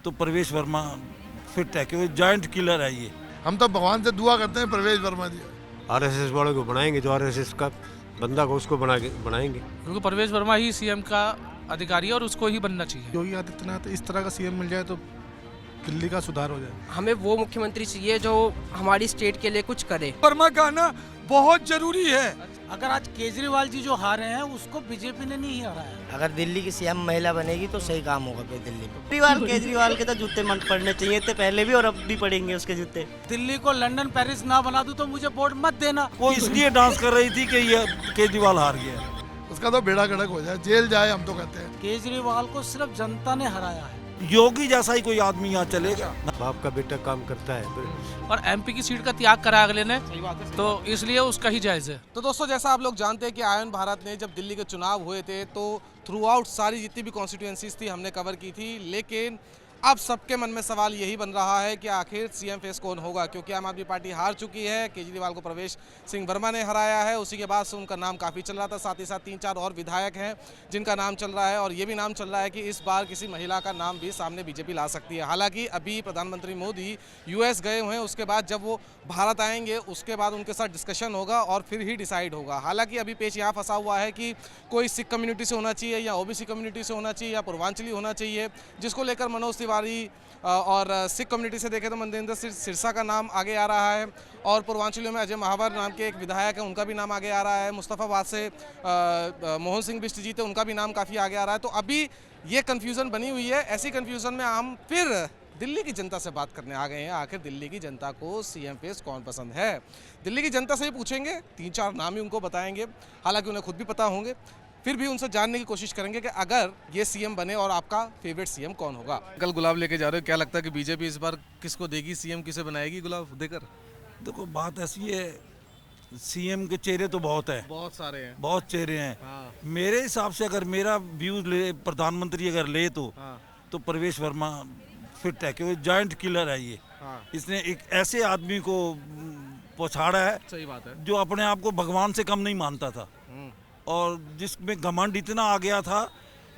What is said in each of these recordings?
तो प्रवेश वर्मा फिट है, क्योंकि जॉइंट किलर है ये। हम तो भगवान से दुआ करते हैं प्रवेश वर्मा जी। आरएसएस वाले को बनाएंगे, जो आरएसएस का बंदा को उसको बनाएंगे। उनको प्रवेश वर्मा ही सीएम का अधिकारी है और उसको ही बनना चाहिए। योगी आदित्यनाथ इस तरह का सीएम मिल जाए तो दिल्ली का सुधार हो जाए। हमें वो मुख्यमंत्री चाहिए जो हमारी स्टेट के लिए कुछ करे। वर्मा का आना बहुत जरूरी है। अगर आज केजरीवाल जी जो हारे हैं उसको बीजेपी ने नहीं हराया। अगर दिल्ली की सीएम महिला बनेगी तो सही काम होगा फिर दिल्ली में। केजरीवाल के तो जूते मन पड़ने चाहिए थे पहले भी, और अब भी पड़ेंगे उसके जूते। दिल्ली को लंदन पेरिस ना बना दूं तो मुझे वोट मत देना। वो इसलिए डांस कर रही थी कि ये केजरीवाल हार गया। उसका तो बेड़ा गड़क हो जाए, जेल जाए, हम तो कहते हैं। केजरीवाल को सिर्फ जनता ने हराया है। योगी जैसा ही कोई आदमी यहाँ चलेगा। बाप का बेटा काम करता है। और एमपी की सीट का त्याग करा अगले ने, तो इसलिए उसका ही जायज है। तो दोस्तों, जैसा आप लोग जानते हैं कि आयन भारत ने जब दिल्ली के चुनाव हुए थे तो थ्रू आउट सारी जितनी भी कॉन्स्टिट्यूएंसीज थी हमने कवर की थी, लेकिन अब सबके मन में सवाल यही बन रहा है कि आखिर सीएम फेस कौन होगा, क्योंकि आम आदमी पार्टी हार चुकी है। केजरीवाल को प्रवेश सिंह वर्मा ने हराया है, उसी के बाद से उनका नाम काफ़ी चल रहा था। साथ ही साथ 3-4 और विधायक हैं जिनका नाम चल रहा है, और ये भी नाम चल रहा है कि इस बार किसी महिला का नाम भी सामने बीजेपी ला सकती है। हालांकि अभी प्रधानमंत्री मोदी यूएस गए हुए हैं, उसके बाद जब वो भारत आएंगे उसके बाद उनके साथ डिस्कशन होगा और फिर ही डिसाइड होगा। हालांकि अभी पेच यहाँ फंसा हुआ है कि कोई सिख कम्युनिटी से होना चाहिए या ओबीसी कम्युनिटी से होना चाहिए या पूर्वांचली होना चाहिए, जिसको लेकर मनोज तिवारी और सिख कम्युनिटी से देखें तो मनदेंद्र सिरसा का नाम आगे आ रहा है, और पूर्वांचलियों में अजय महावर नाम के एक विधायक हैं, उनका भी नाम आगे आ रहा है। मुस्तफाबाद से मोहन सिंह बिष्ट जी थे, उनका भी नाम काफ़ी आगे आ रहा है। तो अभी ये कन्फ्यूज़न बनी हुई है। ऐसी कन्फ्यूज़न में हम फिर दिल्ली की जनता से बात करने आ गए हैं। आखिर दिल्ली की जनता को सीएम फेस कौन पसंद है, दिल्ली की जनता से ही पूछेंगे। 3-4 नाम ही उनको बताएंगे, हालांकि उन्हें खुद भी पता होंगे, फिर भी उनसे जानने की कोशिश करेंगे कि अगर ये सीएम बने और आपका फेवरेट सीएम कौन होगा। कल गुलाब लेके जा रहे हो, क्या लगता है कि बीजेपी इस बार किसको देगी सीएम, किसे बनाएगी गुलाब देकर? देखो बात ऐसी है, सीएम के चेहरे तो बहुत है, बहुत सारे हैं, बहुत चेहरे हैं। हाँ। मेरे हिसाब से अगर मेरा व्यू ले, प्रधानमंत्री अगर ले तो प्रवेश वर्मा फिट है, क्योंकि जॉइंट किलर है ये। इसने एक ऐसे आदमी को पछाड़ा है, सही बात है, जो अपने आप को भगवान से कम नहीं मानता था, और जिसमें घमंड इतना आ गया था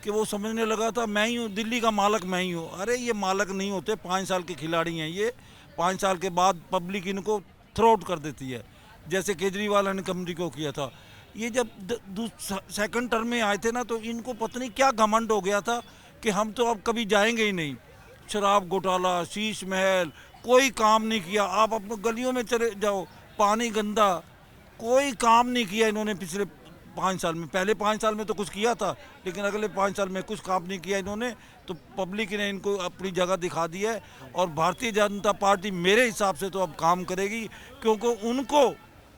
कि वो समझने लगा था मैं ही हूँ, दिल्ली का मालक मैं ही हूँ। अरे ये मालक नहीं होते, 5 साल के खिलाड़ी हैं ये। 5 साल के बाद पब्लिक इनको थ्रो आउट कर देती है, जैसे केजरीवाल ने कमरी को किया था। ये जब सेकंड टर्म में आए थे ना, तो इनको पता नहीं क्या घमंड हो गया था कि हम तो अब कभी जाएंगे ही नहीं। शराब घोटाला, शीश महल, कोई काम नहीं किया। आप अपने गलियों में चले जाओ, पानी गंदा, कोई काम नहीं किया इन्होंने पिछले 5 साल में। पहले 5 साल में तो कुछ किया था, लेकिन अगले 5 साल में कुछ काम नहीं किया इन्होंने। तो पब्लिक ने इनको अपनी जगह दिखा दी है, और भारतीय जनता पार्टी मेरे हिसाब से तो अब काम करेगी, क्योंकि उनको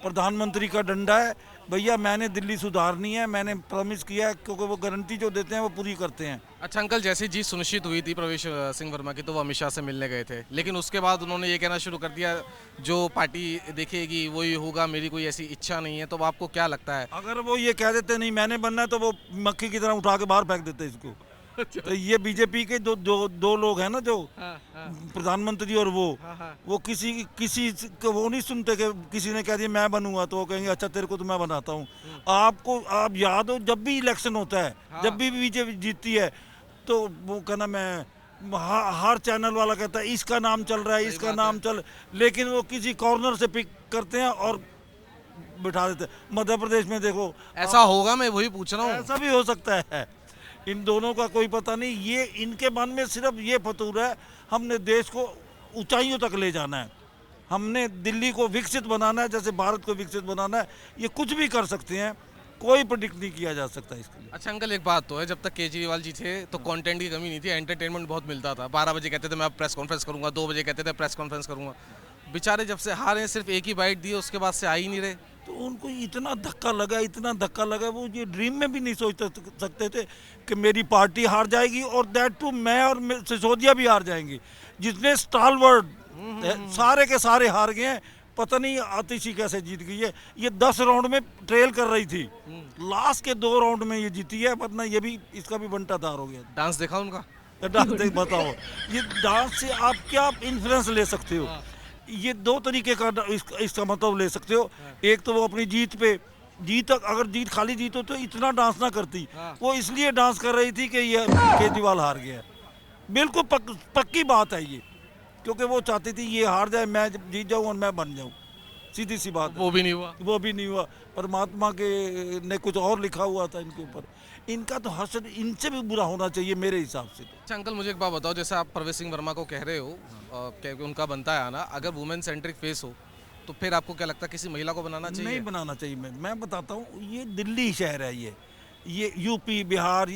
प्रधानमंत्री का डंडा है। भैया मैंने दिल्ली सुधारनी है, मैंने प्रॉमिस किया है, क्योंकि वो गारंटी जो देते हैं वो पूरी करते हैं। अच्छा अंकल, जैसी जीत सुनिश्चित हुई थी प्रवेश सिंह वर्मा की, तो वो अमित शाह से मिलने गए थे, लेकिन उसके बाद उन्होंने ये कहना शुरू कर दिया जो पार्टी देखेगी वही होगा, मेरी कोई ऐसी इच्छा नहीं है। तो आपको क्या लगता है, अगर वो ये कह देते नहीं मैंने बनना है, तो वो मक्खी की तरह उठा के बाहर फेंक देते इसको। तो ये बीजेपी के दो लोग हैं ना, जो प्रधानमंत्री और वो किसी को वो नहीं सुनते कि किसी ने कह दिया मैं बनूंगा तो वो कहेंगे अच्छा तेरे को तो मैं बनाता हूँ। आप याद हो, जब भी इलेक्शन होता है, जब भी बीजेपी जीतती है, तो वो कहना मैं हर चैनल वाला कहता है इसका नाम चल रहा है, इसका नाम चल, लेकिन वो किसी कॉर्नर से पिक करते हैं और बिठा देते हैं। मध्य प्रदेश में देखो, ऐसा होगा? मैं वही पूछ रहा हूँ, ऐसा भी हो सकता है। इन दोनों का कोई पता नहीं, ये इनके मन में सिर्फ ये फतूर है हमने देश को ऊंचाइयों तक ले जाना है, हमने दिल्ली को विकसित बनाना है, जैसे भारत को विकसित बनाना है। ये कुछ भी कर सकते हैं, कोई प्रेडिक्ट नहीं किया जा सकता इसके लिए। अच्छा अंकल, एक बात तो है, जब तक केजरीवाल जी थे तो कंटेंट की कमी नहीं थी, एंटरटेनमेंट बहुत मिलता था। 12 बजे कहते थे मैं प्रेस कॉन्फ्रेंस करूंगा, 2 बजे कहते थे प्रेस कॉन्फ्रेंस करूंगा। बेचारे जब से हारे, सिर्फ एक ही बाइट दी, उसके बाद से आ ही नहीं रहे। तो उनको इतना धक्का लगा, वो ये ड्रीम में भी नहीं सोच सकते थे कि मेरी पार्टी हार जाएगी, और दैट टू मैं और सिसोदिया भी हार जाएंगे। जितने स्टालवर्ड सारे के सारे हार गए हैं। पता नहीं आतिशी कैसे जीत गई है। ये 10 राउंड में ट्रेल कर रही थी, लास्ट के 2 राउंड में ये जीती है, वरना ये भी इसका भी बंटाधार हो गया। डांस देखा उनका? डांस देख, बताओ ये डांस से आप क्या इन्फ्लुएंस ले सकते हो? ये 2 तरीके का इसका मतलब ले सकते हो। एक तो वो अपनी जीत अगर खाली जीत हो तो इतना डांस ना करती, वो इसलिए डांस कर रही थी कि ये केजरीवाल हार गया। बिल्कुल पक्की बात है ये, क्योंकि वो चाहती थी ये हार जाए, मैं जीत जाऊं और मैं बन जाऊं, सीधी सी बात है। वो भी नहीं हुआ। वो भी नहीं हुआ। परमात्मा के ने कुछ और लिखा हुआ था इनके ऊपर। इनका तो हश्र इनसे भी बुरा होना चाहिए मेरे हिसाब से। अच्छा अंकल, मुझे एक बात बताओ, जैसे आप प्रवेश सिंह वर्मा को कह रहे हो कि उनका बनता है आना, अगर वुमेन सेंट्रिक फेस हो तो फिर आपको क्या लगता है किसी महिला को बनाना चाहिए? नहीं बनाना चाहिए। मैं बताता हूँ, ये दिल्ली शहर है, ये यूपी बिहार,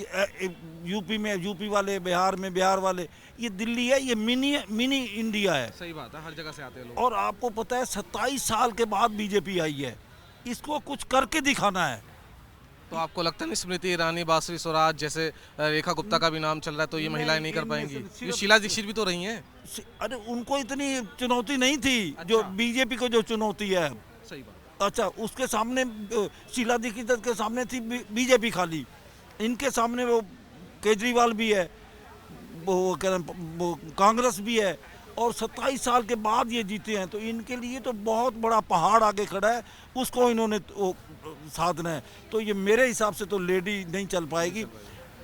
यूपी में यूपी वाले, बिहार में बिहार वाले, ये दिल्ली है, ये मिनी इंडिया है। सही बात है, हर जगह से आते हैं लोग। और आपको पता है 27 साल के बाद बीजेपी आई है, इसको कुछ करके दिखाना है। तो आपको लगता नहीं स्मृति ईरानी, बासुरी स्वराज, जैसे रेखा गुप्ता का भी नाम चल रहा है, तो ये महिलाएं नहीं कर पाएंगी? ये शीला दीक्षित भी तो रही हैं। अरे उनको इतनी चुनौती नहीं थी जो बीजेपी को जो चुनौती है। सही बात। अच्छा, उसके सामने शीला दीक्षित के सामने थी बीजेपी खाली, इनके सामने वो केजरीवाल भी है, वो वो कांग्रेस भी है, और 27 साल के बाद ये जीते हैं, तो इनके लिए तो बहुत बड़ा पहाड़ आगे खड़ा है, उसको इन्होंने साधना है। तो ये मेरे हिसाब से तो लेडी नहीं चल पाएगी,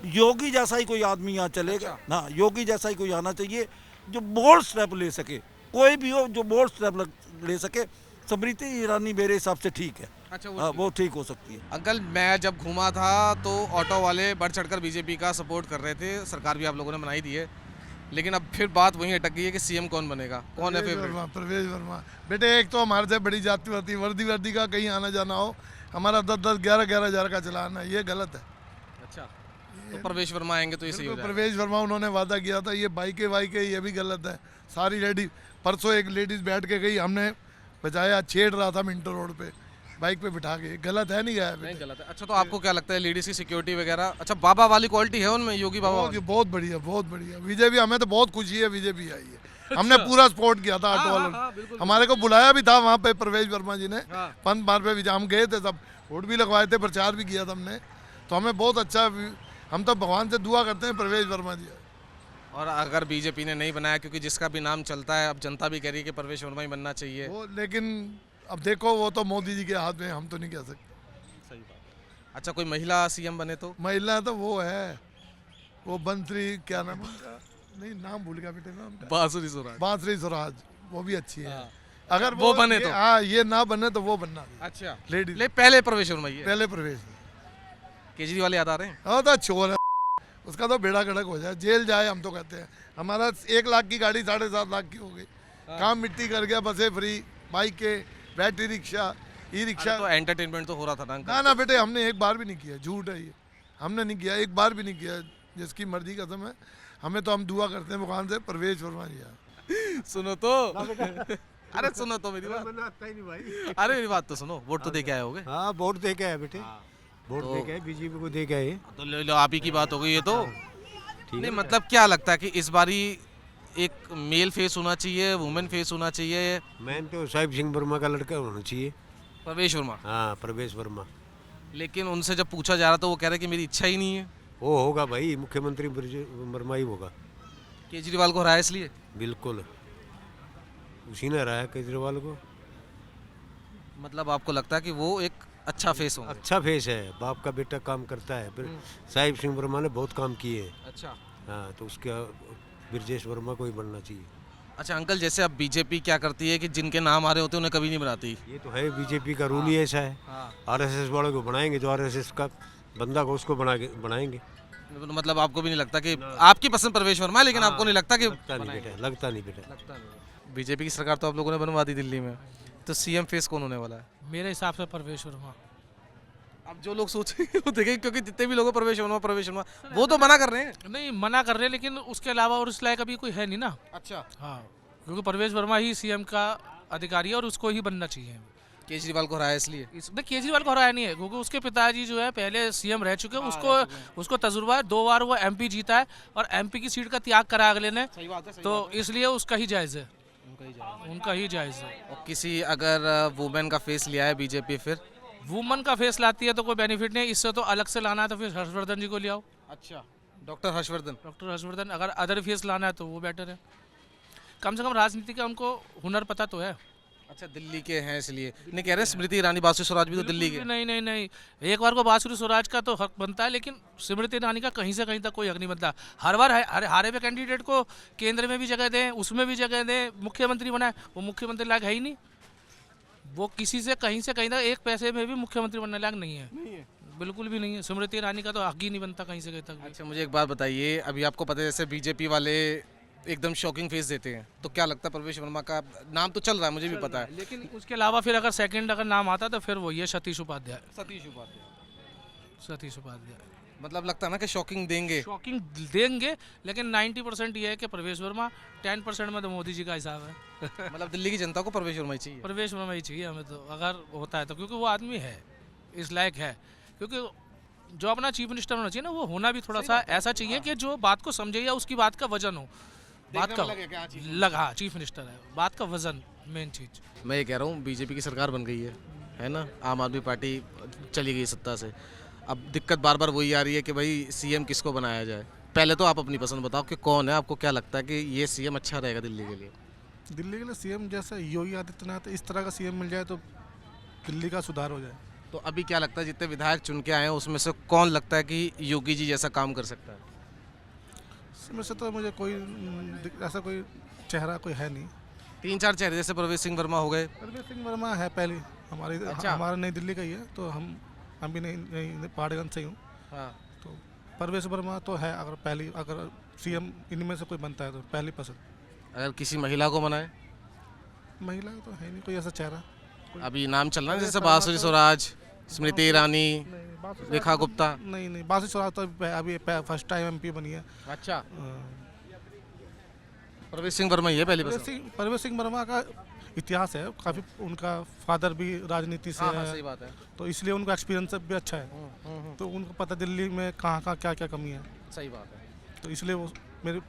योगी जैसा ही कोई आदमी यहाँ चलेगा। हाँ, योगी जैसा ही कोई आना चाहिए जो बोल्ड स्टेप ले सके, कोई भी हो जो बोल्ड स्टेप ले सके। स्मृति ईरानी मेरे हिसाब से ठीक है। अच्छा, वो ठीक हो सकती है। अंकल, मैं जब घूमा था तो ऑटो वाले बढ़ चढ़कर बीजेपी का सपोर्ट कर रहे थे, सरकार भी आप लोगों ने बनाई दी है, लेकिन अब फिर बात वहीं अटक गई है कि सीएम कौन बनेगा, कौन है फेवरेट? प्रवेश वर्मा। बेटे, एक तो हमारे से बड़ी जाति होती, वर्दी का कहीं आना जाना हो, हमारा 10-10, 11-11 हज़ार का चलाना है, ये गलत है। अच्छा, तो प्रवेश वर्मा आएंगे तो ये सही हो जाएगा। प्रवेश वर्मा उन्होंने वादा किया था, ये बाइके ये भी गलत है। सारी लेडीज, परसों एक लेडीज बैठ के गई, हमने बचाया, छेड़ रहा था मिंटो रोड पे बाइक पे बिठा के, गलत है नहीं गया? नहीं गलत है। अच्छा, तो आपको क्या लगता है लेडीज की सिक्योरिटी वगैरह, अच्छा बाबा वाली क्वालिटी है उनमें, योगी बाबा वाली? बहुत बढ़िया, बहुत बढ़िया। बीजेपी, हमें तो बहुत खुशी है बीजेपी आई है। हमने पूरा सपोर्ट किया था ऑटो वालों, हमारे को बुलाया भी था वहाँ पे प्रवेश वर्मा जी ने, पंथ मार पे भी हम गए थे, सब वोट भी लगवाए थे, प्रचार भी किया था हमने, तो हमें बहुत अच्छा, हम तो भगवान से दुआ करते हैं प्रवेश वर्मा जी। और अगर बीजेपी ने नहीं बनाया, क्योंकि जिसका भी नाम चलता है, अब जनता भी कह रही है कि प्रवेश वर्मा ही बनना चाहिए वो, लेकिन अब देखो, वो तो मोदी जी के हाथ में, हम तो नहीं कह सकते। सही बात। अच्छा, कोई महिला सीएम बने तो? महिला तो वो है, वो बंसरी, क्या नाम है, नहीं नाम भूल गया बेटे नाम, बांसुरी स्वराज। बांसुरी स्वराज, वो भी अच्छी है। अगर वो बने तो? हाँ, ये ना बने तो वो बनना। अच्छा, लेडीज ले पहले प्रवेश वर्मा ही है। पहले प्रवेश। केजरीवाल याद आ रहे हैं? हाँ, तो चोर है, उसका तो बेड़ा गड़क हो जाए, जेल जाए, हम तो कहते हैं। हमारा 1 लाख की गाड़ी 7.5 लाख की हो गई, काम मिट्टी कर गया, बसें फ्री, बाइक के, बैटरी रिक्शा, ई रिक्शा। तो एंटरटेनमेंट तो हो रहा था ना अंकल? ना बेटे, हमने एक बार भी नहीं किया, झूठ है ये, हमने नहीं किया, एक बार भी नहीं किया, जिसकी मर्जी कसम है। हमें तो हम दुआ करते हैं भगवान से, प्रवेश वर्मा जी। सुनो तो अरे सुनो तो मेरी बात, अरे मेरी बात तो सुनो, वोट तो दे के आए होगे? हाँ, वोट दे के आए बेटे, वोट दे के आए, बीजेपी को दे के आए। तो ले लो, आप ही की बात हो गई ये तो। नहीं, मतलब क्या लगता है कि इस बारी एक मेल फेस होना चाहिए, वुमेन फेस होना चाहिए? मैन तो साहिब सिंह वर्मा का लड़का होना चाहिए, प्रवेश वर्मा। हाँ, प्रवेश वर्मा। लेकिन उनसे जब पूछा जा रहा तो वो कह रहे कि मेरी इच्छा ही नहीं है। वो होगा भाई, मुख्यमंत्री वर्मा ही होगा। केजरीवाल को हराया इसलिए? बिल्कुल, उसी ने हराया केजरीवाल को। मतलब आपको लगता है कि वो एक अच्छा फेस होगा? अच्छा फेस है, बाप का बेटा काम करता है। फिर साहिब सिंह वर्मा ने बहुत काम किए हैं। अच्छा। हाँ, तो उसका ब्रजेश वर्मा को ही बनना चाहिए। अच्छा अंकल, जैसे अब बीजेपी क्या करती है कि जिनके नाम आ रहे होते हैं उन्हें कभी नहीं बनाती। ये तो है, बीजेपी का रूल ही ऐसा है। आरएसएस वालों को बनाएंगे, जो आरएसएस का बंदा को उसको बनाएंगे। मतलब आपको भी नहीं लगता कि आपकी पसंद प्रवेश वर्मा है, लेकिन आपको नहीं लगता कि लगता नहीं बेटा। बीजेपी की सरकार तो आप लोगों ने बनवा दी दिल्ली में, तो सीएम फेस कौन होने वाला है? मेरे हिसाब से प्रवेश वर्मा। अब जो लोग सोचेंगे वो देखेंगे, क्योंकि जितने भी लोग प्रवेश वर्मा वो तो मना कर रहे हैं। नहीं मना कर रहे हैं, लेकिन उसके अलावा और इस लायक अभी कोई है नहीं ना। अच्छा। हाँ, क्योंकि प्रवेश वर्मा ही सीएम का अधिकारी है और उसको ही बनना चाहिए। केजरीवाल को हराया इसलिए? इसने केजरीवाल को हराया नहीं है, क्योंकि उसके पिताजी जो है पहले सीएम रह चुके हैं, उसको तजुर्बा है, 2 बार वो एमपी जीता है और एमपी की सीट का त्याग करा अगले ने। सही बात है, तो इसलिए उसका ही जायज़ है, उनका ही जायज़ है। और किसी अगर वुमेन का फेस लिया है बीजेपी, फिर वुमन का फेस लाती है तो कोई बेनिफिट नहीं, इससे तो अलग से लाना है तो फिर हर्षवर्धन जी को ले आओ। अच्छा, डॉक्टर हर्षवर्धन। डॉक्टर हर्षवर्धन, अगर अदर फेस लाना है तो वो बेटर है। कम से कम राजनीति का उनको हुनर पता तो है। अच्छा, दिल्ली के हैं इसलिए नहीं कह रहे। स्मृति ईरानी, बासु स्वराज भी तो दिल्ली के। नहीं नहीं नहीं, एक बार को बांसुरी स्वराज का तो हक बनता है, लेकिन स्मृति ईरानी का कहीं से कहीं तक कोई हक नहीं बनता। हर बार हारे हुए कैंडिडेट को केंद्र में भी जगह दें, उसमें भी जगह दें, मुख्यमंत्री बनाए, वो मुख्यमंत्री लायक है ही नहीं। वो किसी से कहीं तक एक पैसे में भी मुख्यमंत्री बनने लायक नहीं है, बिल्कुल भी नहीं है। स्मृति ईरानी का तो हक ही नहीं बनता कहीं से कहीं तक भी। अच्छा, मुझे एक बात बताइए, अभी आपको पता है जैसे बीजेपी वाले एकदम शॉकिंग फेस देते हैं, तो क्या लगता है प्रवेश वर्मा का नाम तो चल रहा है, मुझे भी पता है, लेकिन उसके अलावा फिर अगर सेकंड अगर नाम आता तो फिर वो ये सतीश उपाध्याय। मतलब लगता है ना कि शॉकिंग देंगे। शॉकिंग देंगे, लेकिन 90% ये है कि प्रवेश वर्मा, 10% में तो मोदी जी का हिसाब है। मतलब दिल्ली की जनता को प्रवेश वर्मा ही चाहिए। प्रवेश वर्मा ही चाहिए हमें तो, अगर होता है तो, क्योंकि वो आदमी है, इस लायक है। क्योंकि जो अपना चीफ मिनिस्टर होना चाहिए ना, वो होना भी थोड़ा सा ऐसा चाहिए कि जो बात को समझे या उसकी बात का वजन हो, बात का लगा चीफ मिनिस्टर है, बात का वजन मेन चीज। मैं ये कह रहा हूँ बीजेपी की सरकार बन गई है ना, आम आदमी पार्टी चली गई सत्ता से। अब दिक्कत बार बार वही आ रही है कि भाई सीएम किसको बनाया जाए। पहले तो आप अपनी पसंद बताओ कि कौन है, आपको क्या लगता है कि ये सीएम अच्छा रहेगा दिल्ली के लिए? दिल्ली के लिए सीएम जैसा योगी आदित्यनाथ, इस तरह का सीएम मिल जाए तो दिल्ली का सुधार हो जाए। तो अभी क्या लगता है जितने विधायक चुन के आए हैं उसमें से कौन लगता है कि योगी जी जैसा काम कर सकता है? इसमें से तो मुझे कोई ऐसा कोई चेहरा कोई है नहीं। 3-4 चेहरे जैसे प्रवेश सिंह वर्मा हो गए। प्रवेश सिंह वर्मा है पहले हमारी, हमारा नई दिल्ली का ही है, तो हम भी नई पहाड़गंज से ही हूँ। हाँ, तो प्रवेश वर्मा तो है, अगर सीएम इनमें से कोई बनता है तो पहली पसंद। अगर किसी महिला को बनाए? महिला तो है नहीं कोई ऐसा चेहरा। अभी नाम चल रहा है जैसे बांसुरी स्वराज, स्मृति ईरानी, रेखा गुप्ता। नहीं, बांसुरी स्वराज तो अभी फर्स्ट टाइम एमपी बनी है। अच्छा, प्रवेश सिंह वर्मा ही है पहली प्रवेश सिंह वर्मा का इतिहास है काफ़ी, उनका फादर भी राजनीति से है, सही बात है। तो इसलिए उनका एक्सपीरियंस भी अच्छा है, तो उनको पता दिल्ली में कहाँ क्या क्या कमी है। सही बात है। तो इसलिए वो मेरी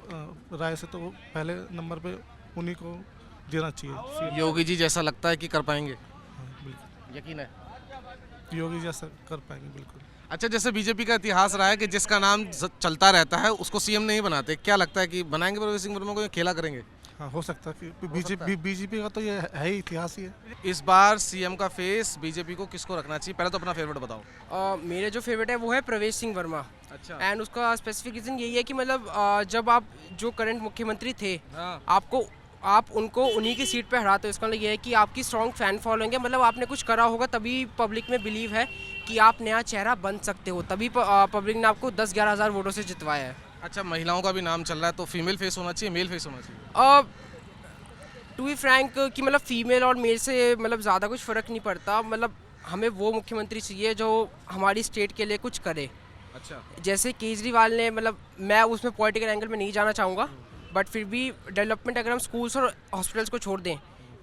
राय से तो वो पहले नंबर पे उन्हीं को देना चाहिए। योगी जी जैसा लगता है कि कर पाएंगे? बिल्कुल यकीन है योगी जैसा कर पाएंगे, बिल्कुल। अच्छा, जैसे बीजेपी का इतिहास रहा है कि जिसका नाम चलता रहता है उसको सीएम नहीं बनाते, क्या लगता है कि बनाएंगे प्रवेश सिंह वर्मा को या खेला करेंगे? हाँ, हो सकता है कि बीजेपी का तो ये है ही, इतिहास ही है। इस बार सीएम का फेस बीजेपी को किसको रखना चाहिए? पहले तो अपना फेवरेट बताओ। मेरे जो फेवरेट है वो है प्रवेश सिंह वर्मा। अच्छा। एंड उसका स्पेसिफिक रीज़न यही है कि मतलब जब आप जो करंट मुख्यमंत्री थे, आप उनको उन्हीं की सीट पे हराते हो, इसका मतलब ये है कि आपकी स्ट्रॉन्ग फैन फॉलोइंग है, मतलब आपने कुछ करा होगा तभी पब्लिक में बिलीव है कि आप नया चेहरा बन सकते हो, तभी पब्लिक ने आपको 10-11 हज़ार वोटों से जितवाया है। अच्छा, महिलाओं का भी नाम चल रहा है, तो फीमेल फेस होना चाहिए, मेल फेस होना चाहिए? टू बी फ्रैंक कि मतलब फीमेल और मेल से मतलब ज़्यादा कुछ फ़र्क नहीं पड़ता, मतलब हमें वो मुख्यमंत्री चाहिए जो हमारी स्टेट के लिए कुछ करे। अच्छा, जैसे केजरीवाल ने, मतलब मैं उसमें पॉलिटिकल एंगल में नहीं जाना चाहूँगा, बट फिर भी डेवलपमेंट अगर हम स्कूल्स और हॉस्पिटल्स को छोड़ दें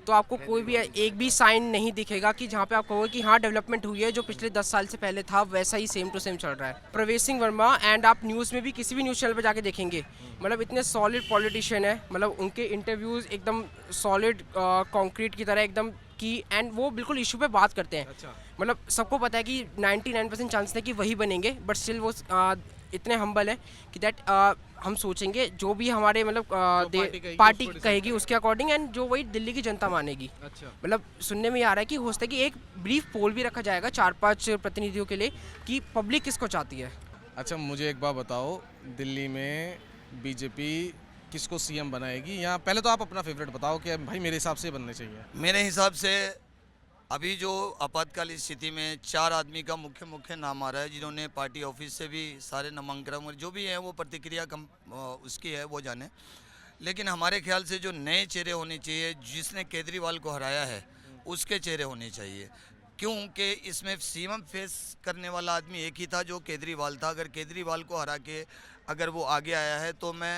तो आपको कोई भी एक भी साइन नहीं दिखेगा कि जहाँ पे आप कहोगे कि हाँ डेवलपमेंट हुई है, जो पिछले 10 साल से पहले था वैसा ही सेम टू सेम चल रहा है। प्रवेश सिंह वर्मा, एंड आप न्यूज़ में भी किसी भी न्यूज़ चैनल पर जाके देखेंगे, मतलब इतने सॉलिड पॉलिटिशियन है, मतलब उनके इंटरव्यूज़ एकदम सॉलिड कॉन्क्रीट की तरह एकदम की, एंड वो बिल्कुल इशू पे बात करते हैं। अच्छा। मतलब सबको पता है कि 99% चांसेस है कि वही बनेंगे, बट स्टिल वो इतने हम्बल है कि दैट हम सोचेंगे जो भी हमारे मतलब पार्टी कहेगी उसके अकॉर्डिंग, एंड जो वही दिल्ली की जनता मानेगी। अच्छा। मतलब सुनने में आ रहा है कि हो सकता है कि एक ब्रीफ पोल भी रखा जाएगा 4-5 प्रतिनिधियों के लिए कि पब्लिक किसको चाहती है। अच्छा, मुझे एक बात बताओ, दिल्ली में बीजेपी किसको सीएम बनाएगी? यहाँ पहले तो आप अपना फेवरेट बताओ कि भाई मेरे हिसाब से बनने चाहिए। मेरे हिसाब से अभी जो आपातकालीन स्थिति में 4 आदमी का मुख्य नाम आ रहा है, जिन्होंने पार्टी ऑफिस से भी सारे नामांकन जो भी है वो प्रतिक्रिया उसकी है वो जाने, लेकिन हमारे ख्याल से जो नए चेहरे होने चाहिए, जिसने केजरीवाल को हराया है उसके चेहरे होने चाहिए, क्योंकि इसमें सीएम फेस करने वाला आदमी एक ही था जो केजरीवाल था। अगर केजरीवाल को हरा के अगर वो आगे आया है तो मैं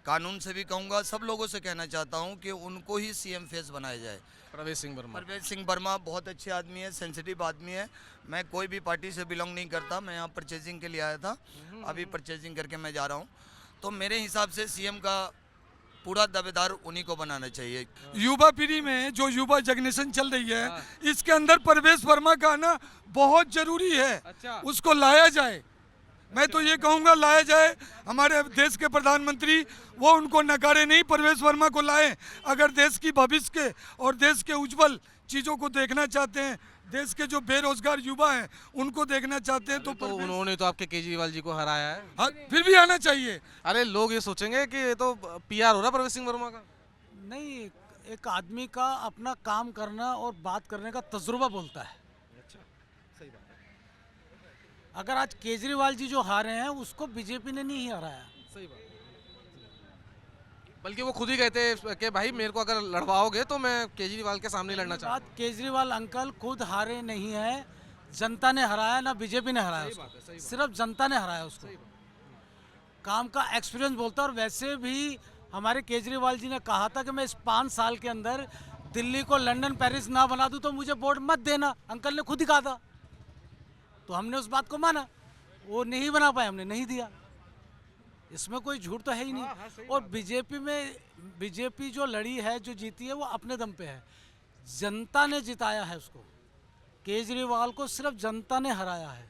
कानून से भी कहूँगा, सब लोगों से कहना चाहता हूँ कि उनको ही सीएम फेस बनाया जाए। प्रवेश सिंह वर्मा। प्रवेश सिंह वर्मा बहुत अच्छे आदमी है, सेंसिटिव आदमी है। मैं कोई भी पार्टी से बिलोंग नहीं करता, मैं यहाँ परचेजिंग के लिए आया था, अभी परचेजिंग करके मैं जा रहा हूँ। तो मेरे हिसाब से सीएम का पूरा दावेदार उन्हीं को बनाना चाहिए। युवा पीढ़ी में जो युवा जगनेशन चल रही है, इसके अंदर प्रवेश वर्मा का आना बहुत जरूरी है। अच्छा। उसको लाया जाए, मैं तो ये कहूँगा लाया जाए, हमारे देश के प्रधानमंत्री वो उनको नकारे नहीं, प्रवेश वर्मा को लाएं। अगर देश की भविष्य के और देश के उज्जवल चीज़ों को देखना चाहते हैं, देश के जो बेरोजगार युवा हैं उनको देखना चाहते हैं, तो उन्होंने तो आपके केजरीवाल जी को हराया है। हाँ, फिर भी आना चाहिए। अरे लोग ये सोचेंगे कि ये तो पीआर हो रहा प्रवेश सिंह वर्मा का। नहीं, एक आदमी का अपना काम करना और बात करने का तजुर्बा बोलता है। अच्छा, सही बात है। अगर आज केजरीवाल जी जो हारे हैं उसको बीजेपी ने नहीं हराया। सही बात। बल्कि वो खुद ही कहते हैं कि भाई मेरे को अगर लड़वाओगे तो मैं केजरीवाल के सामने लड़ना चाहता हूं। केजरीवाल अंकल खुद हारे नहीं है, जनता ने हराया, ना बीजेपी ने हराया उसको, सिर्फ जनता ने हराया उसको। काम का एक्सपीरियंस बोलता है। और वैसे भी हमारे केजरीवाल जी ने कहा था कि मैं इस 5 साल के अंदर दिल्ली को लंदन पेरिस ना बना दूं तो मुझे वोट मत देना। अंकल ने खुद ही कहा था, तो हमने उस बात को माना। वो नहीं बना पाए, हमने नहीं दिया। इसमें कोई झूठ तो है ही नहीं। और बीजेपी जो लड़ी है, जो जीती है, वो अपने दम पे है। जनता ने जिताया है उसको, केजरीवाल को सिर्फ जनता ने हराया है।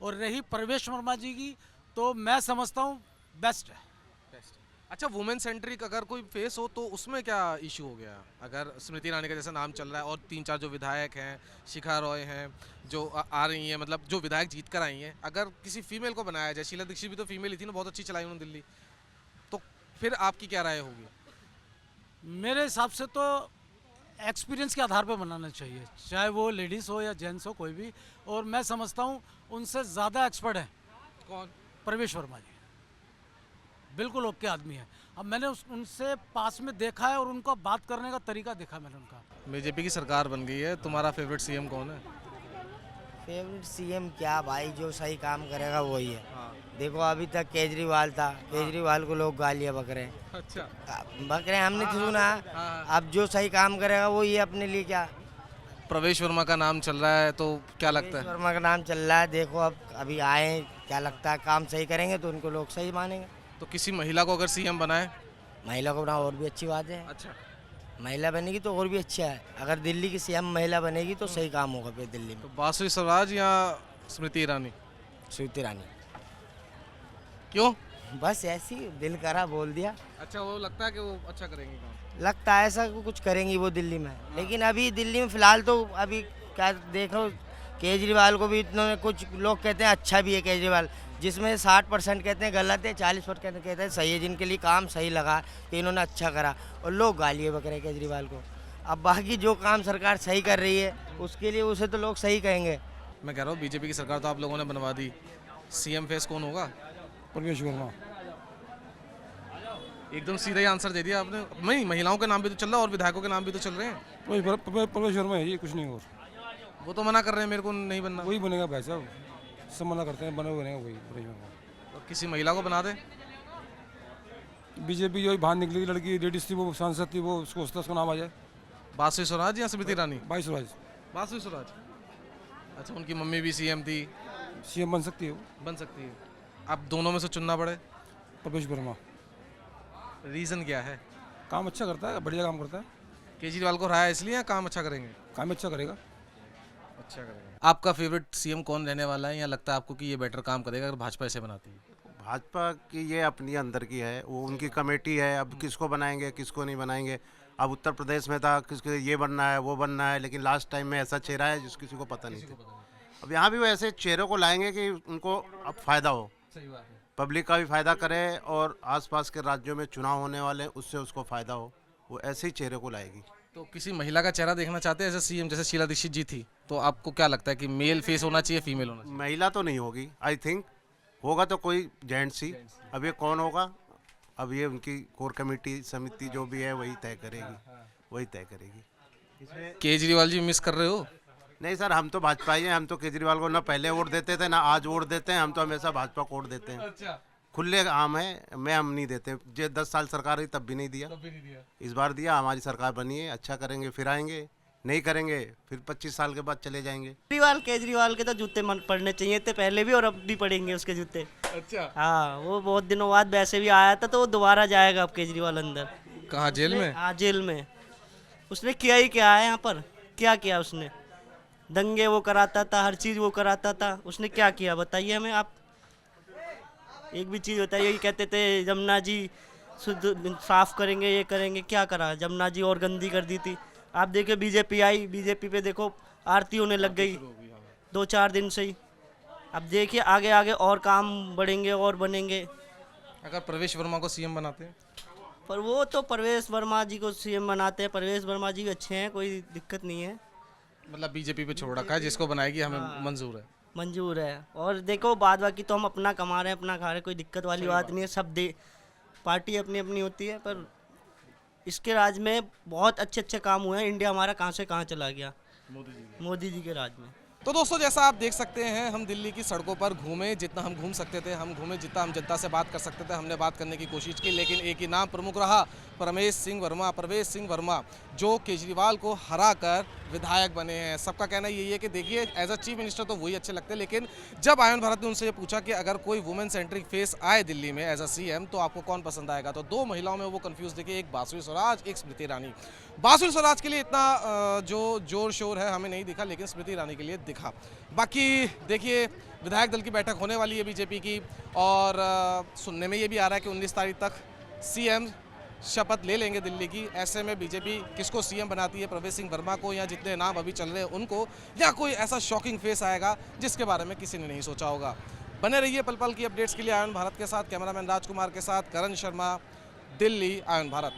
और रही प्रवेश वर्मा जी की, तो मैं समझता हूँ बेस्ट है। अच्छा, वुमेन सेंट्रिक अगर कोई फेस हो तो उसमें क्या इशू हो गया? अगर स्मृति ईरानी का जैसा नाम चल रहा है और 3-4 जो विधायक हैं, शिखा रॉय हैं जो आ रही हैं, मतलब जो विधायक जीत कर आई हैं, अगर किसी फीमेल को बनाया जाए, शीला दीक्षित भी तो फीमेल ही थी ना, बहुत अच्छी चलाई उन्होंने दिल्ली, तो फिर आपकी क्या राय होगी? मेरे हिसाब से तो एक्सपीरियंस के आधार पर बनाना चाहिए, चाहे वो लेडीज़ हो या जेंट्स हो, कोई भी। और मैं समझता हूँ उनसे ज़्यादा एक्सपर्ट है। कौन? प्रवेश वर्मा जी बिल्कुल ओके आदमी है। अब मैंने उनसे पास में देखा है और उनका बात करने का तरीका देखा मैंने उनका। बीजेपी की सरकार बन गई है, तुम्हारा फेवरेट सीएम कौन है? फेवरेट सीएम क्या भाई, जो सही काम करेगा वही है। देखो अभी तक केजरीवाल था, केजरीवाल को लोग गालियाँ बक रहे हैं। अच्छा, बक रहे हैं, हमने सुना। अब जो सही काम करेगा वो ये अपने लिए क्या। प्रवेश वर्मा का नाम चल रहा है, तो क्या लगता है? वर्मा का नाम चल रहा है। देखो अब अभी आए, क्या लगता है काम सही करेंगे तो उनको लोग सही मानेंगे। तो किसी महिला को अगर सीएम बनाए? महिला को बना और भी अच्छी बात है। अच्छा, महिला बनेगी तो और भी अच्छा है। अगर दिल्ली की सीएम महिला बनेगी तो सही काम होगा फिर दिल्ली में। तो बासुरी स्वराज या स्मृति ईरानी? स्मृति ईरानी। क्यों? बस ऐसी दिल करा बोल दिया। अच्छा, वो लगता है कि वो अच्छा करेंगे काम? लगता है ऐसा कुछ करेंगी वो दिल्ली में। लेकिन अभी दिल्ली में फिलहाल तो अभी क्या देखो, केजरीवाल को भी इतने कुछ लोग कहते हैं अच्छा भी है केजरीवाल, जिसमें 60% कहते हैं गलत है, 40% कहते हैं सही है। जिनके लिए काम सही लगा कि इन्होंने अच्छा करा, और लोग गालियाँ बक रहे हैं केजरीवाल को। अब बाकी जो काम सरकार सही कर रही है उसके लिए उसे तो लोग सही कहेंगे। मैं कह रहा हूँ बीजेपी की सरकार तो आप लोगों ने बनवा दी, सीएम फेस कौन होगा? प्रवेश वर्मा। एकदम सीधा ही आंसर दे दिया आपने। नहीं, महिलाओं के नाम भी तो चल रहा है और विधायकों के नाम भी तो चल रहे हैं। प्रवेश वर्मा है, ये कुछ नहीं। और वो तो मना कर रहे हैं मेरे को नहीं बनना। वही बनेगा भाई साहब, सब मना करते हैं, बनेगा वही प्रवेश वर्मा। और किसी महिला को बना दे। बीजेपी जो बाहर निकली लड़की लेडीज थी, वो सांसद थी, वो उसको उसका नाम आ जाए। बासुरी स्वराज या स्मृति ईरानी? बाई स्वराज। बासुरी स्वराज। अच्छा, उनकी मम्मी भी सीएम थी, सीएम बन सकती है, बन सकती है। अब दोनों में से चुनना पड़े? प्रवेश वर्मा। रीज़न क्या है? काम अच्छा करता है, बढ़िया काम करता है। केजरीवाल को हराया इसलिए या काम अच्छा करेंगे? काम अच्छा करेगा। अच्छा करेगा। आपका फेवरेट सीएम कौन रहने वाला है, या लगता है आपको कि ये बेटर काम करेगा अगर भाजपा ऐसे बनाती है? भाजपा की ये अपनी अंदर की है, वो उनकी कमेटी है। अब किसको बनाएंगे किसको नहीं बनाएंगे। अब उत्तर प्रदेश में था किसको ये बनना है वो बनना है, लेकिन लास्ट टाइम में ऐसा चेहरा है जिस किसी को पता नहीं था। अब यहाँ भी वो ऐसे चेहरों को लाएंगे कि उनको अब फ़ायदा हो, सही बात है, पब्लिक का भी फ़ायदा करे और आसपास के राज्यों में चुनाव होने वाले उससे उसको फ़ायदा हो। वो ऐसे ही चेहरे को लाएगी। तो किसी महिला का चेहरा देखना चाहते हैं ऐसे सीएम, जैसे शीला दीक्षित जी थी, तो आपको क्या लगता है कि मेल फेस होना चाहिए, फीमेल होना चाहिए? महिला तो नहीं होगी, आई थिंक होगा तो कोई जेंट्स ही। अब ये कौन होगा, अब ये उनकी कोर कमेटी समिति जो भी है वही तय करेगी, वही तय करेगी। केजरीवाल जी मिस कर रहे हो? नहीं सर, हम तो भाजपा ही हैं। हम तो केजरीवाल को ना पहले वोट देते थे ना आज वोट देते हैं। हम तो हमेशा भाजपा को वोट देते हैं। अच्छा, खुले आम है, हम नहीं देते। जो 10 साल सरकार रही तब भी नहीं दिया, इस बार दिया। हमारी सरकार बनी है, अच्छा करेंगे फिर आएंगे, नहीं करेंगे फिर 25 साल के बाद चले जाएंगे। केजरीवाल के तो जूते पड़ने चाहिए थे पहले भी, और अब भी पड़ेंगे उसके जूते। अच्छा, हाँ, वो बहुत दिनों बाद वैसे भी आया था तो वो दोबारा जाएगा अब केजरीवाल अंदर। कहाँ, जेल में? हाँ, जेल में। उसने किया ही क्या है यहाँ पर, क्या किया उसने? दंगे वो कराता था, हर चीज़ वो कराता था। उसने क्या किया बताइए हमें आप, एक भी चीज़ बताइए। ये कहते थे जमुना जी शुद्ध साफ करेंगे, ये करेंगे, क्या करा? जमुना जी और गंदी कर दी थी। आप देखिए बीजेपी आई, बीजेपी पे देखो आरती होने लग गई 2-4 दिन से ही। अब देखिए आगे आगे और काम बढ़ेंगे और बनेंगे। अगर प्रवेश वर्मा को सीएम बनाते हैं? पर वो तो परवेश वर्मा जी को सीएम बनाते हैं, परवेश वर्मा जी अच्छे हैं, कोई दिक्कत नहीं है। मतलब बीजेपी पे छोड़ रखा है, जिसको बनाएगी हमें मंजूर है। मंजूर है। और देखो बाद बाकी तो हम अपना कमा रहे हैं, अपना खा रहे हैं, कोई दिक्कत वाली बात नहीं है। सब पार्टी अपनी अपनी होती है, पर इसके राज में बहुत अच्छे अच्छे काम हुए हैं। इंडिया हमारा कहाँ से कहाँ चला गया मोदी जी के राज में। तो दोस्तों जैसा आप देख सकते हैं, हम दिल्ली की सड़कों पर घूमे, जितना हम घूम सकते थे हम घूमे, जितना हम जनता से बात कर सकते थे हमने बात करने की कोशिश की, लेकिन एक ही नाम प्रमुख रहा, परवेश सिंह वर्मा, जो केजरीवाल को हराकर विधायक बने हैं। सबका कहना यही है कि देखिए एज अ चीफ मिनिस्टर तो वही अच्छे लगते हैं, लेकिन जब आयुष्मान भारत ने उनसे ये पूछा कि अगर कोई वुमेन सेंट्रिक फेस आए दिल्ली में एज अ सीएम तो आपको कौन पसंद आएगा, तो 2 महिलाओं में वो कंफ्यूज देखिए, एक बासुरी स्वराज, एक स्मृति ईरानी। बासुरी स्वराज के लिए इतना जो जोर शोर है हमें नहीं दिखा, लेकिन स्मृति ईरानी के लिए दिखा। बाकी देखिए विधायक दल की बैठक होने वाली है बीजेपी की, और सुनने में ये भी आ रहा है कि 19 तारीख तक सीएम शपथ ले लेंगे दिल्ली की। ऐसे में बीजेपी किसको सीएम बनाती है, प्रवेश सिंह वर्मा को या जितने नाम अभी चल रहे हैं उनको, या कोई ऐसा शॉकिंग फेस आएगा जिसके बारे में किसी ने नहीं सोचा होगा। बने रहिए पल पल की अपडेट्स के लिए आयुष्मान भारत के साथ। कैमरामैन राजकुमार के साथ करण शर्मा, दिल्ली, आयुष्मान भारत।